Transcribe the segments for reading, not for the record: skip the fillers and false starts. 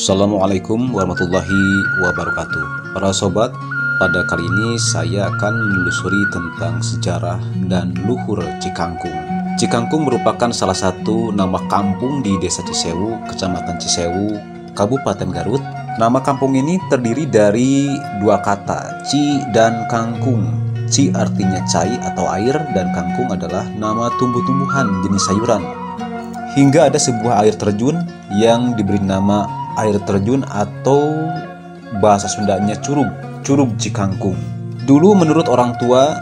Assalamualaikum warahmatullahi wabarakatuh. Para sobat, pada kali ini saya akan menelusuri tentang sejarah dan luhur Cikangkung. Cikangkung merupakan salah satu nama kampung di Desa Cisewu, Kecamatan Cisewu, Kabupaten Garut. Nama kampung ini terdiri dari dua kata, Ci dan Kangkung. Ci artinya cai atau air, dan kangkung adalah nama tumbuh-tumbuhan jenis sayuran. Hingga ada sebuah air terjun yang diberi nama air terjun atau bahasa Sundanya Curug Cikangkung. Dulu menurut orang tua,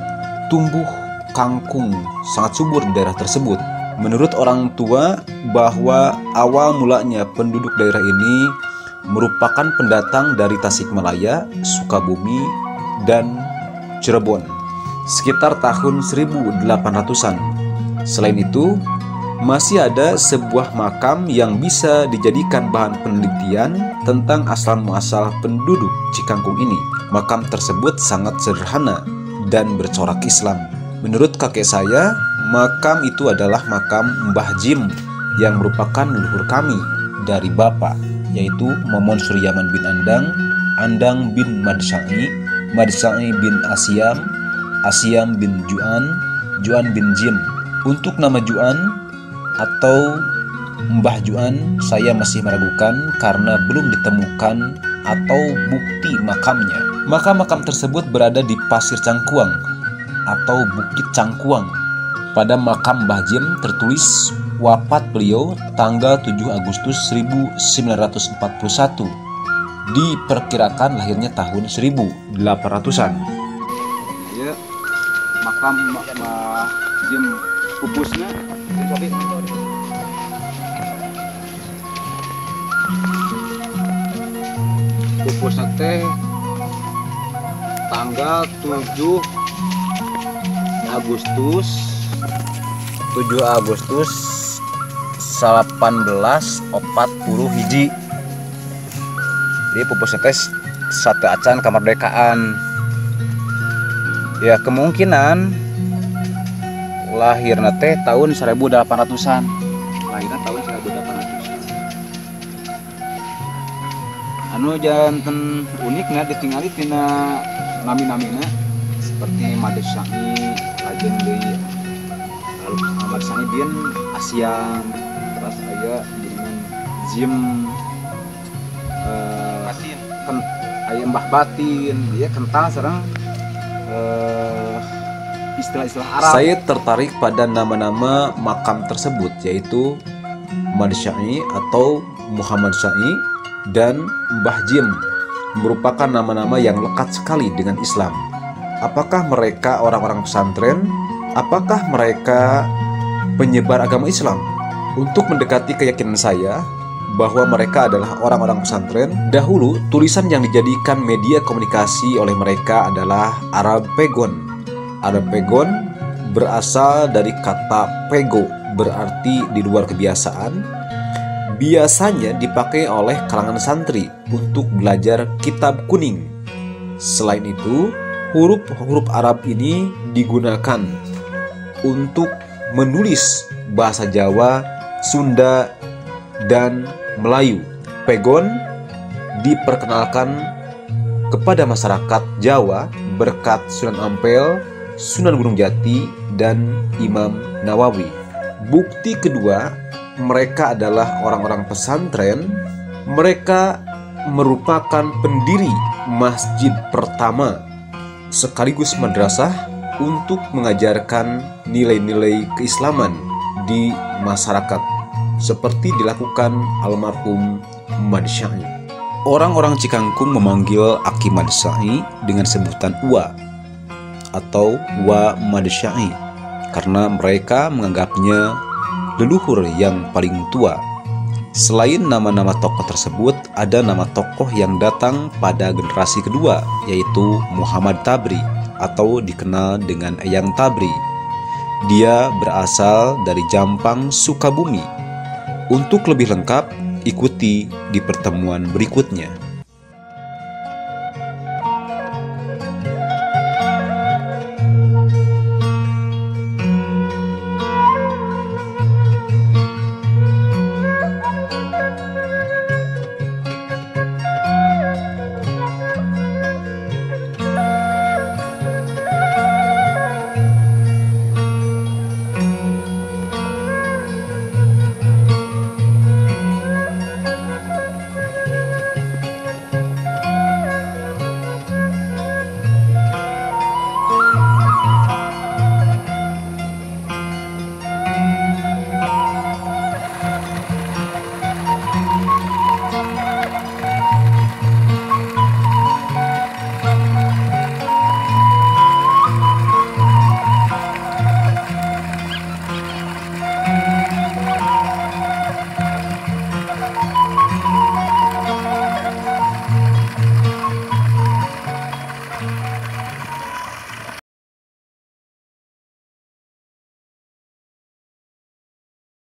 tumbuh kangkung sangat subur di daerah tersebut. Menurut orang tua bahwa awal mulanya penduduk daerah ini merupakan pendatang dari Tasikmalaya, Sukabumi, dan Cirebon sekitar tahun 1800-an. Selain itu, masih ada sebuah makam yang bisa dijadikan bahan penelitian tentang asal-muasal penduduk Cikangkung ini. Makam tersebut sangat sederhana dan bercorak Islam. Menurut kakek saya, makam itu adalah makam Mbah Jim yang merupakan leluhur kami dari bapak, yaitu Momon Suryaman bin Andang, Andang bin Madsai, Madsai bin Asyam, Asyam bin Juan, Juan bin Jim. Untuk nama Juan atau Mbah Juan saya masih meragukan karena belum ditemukan atau bukti makamnya. Makam-makam tersebut berada di Pasir Cangkuang atau Bukit Cangkuang. Pada makam Mbah Jim tertulis wafat beliau tanggal 7 Agustus 1941. Diperkirakan lahirnya tahun 1800-an. Ya, makam Mbah Jim pupusnya pupusnya teh tanggal 7 Agustus 1840 hiji. Jadi pupusnya teh satu acan kemerdekaan. Ya, kemungkinan lahirna teh tahun 1800-an. Lahirna tahun 1800-an. Anu janten uniknya ditinggali tina nami-namina seperti Madsai, lajeng deui Madsai bin Asyam, terus aya dengan Jim aya Mbah Batin, dia kental sareng istilah-istilah Arab. Saya tertarik pada nama-nama makam tersebut, yaitu Madsai atau Muhammad Syai dan Mbah Jim, merupakan nama-nama yang lekat sekali dengan Islam. Apakah mereka orang-orang pesantren? Apakah mereka penyebar agama Islam? Untuk mendekati keyakinan saya bahwa mereka adalah orang-orang pesantren, dahulu tulisan yang dijadikan media komunikasi oleh mereka adalah Arab Pegon. Arab Pegon berasal dari kata pego, berarti di luar kebiasaan. Biasanya dipakai oleh kalangan santri untuk belajar kitab kuning. Selain itu, huruf-huruf Arab ini digunakan untuk menulis bahasa Jawa, Sunda, dan Melayu. Pegon diperkenalkan kepada masyarakat Jawa berkat Sunan Ampel, Sunan Gunung Jati, dan Imam Nawawi. Bukti kedua, mereka adalah orang-orang pesantren. Mereka merupakan pendiri masjid pertama sekaligus madrasah untuk mengajarkan nilai-nilai keislaman di masyarakat, seperti dilakukan almarhum Madsai. Orang-orang Cikangkung memanggil Aki Madsai dengan sebutan Wa atau Wa Madsai karena mereka menganggapnya leluhur yang paling tua. Selain nama-nama tokoh tersebut, ada nama tokoh yang datang pada generasi kedua, yaitu Muhammad Tabri atau dikenal dengan Eyang Tabri. Dia berasal dari Jampang, Sukabumi. Untuk lebih lengkap, ikuti di pertemuan berikutnya.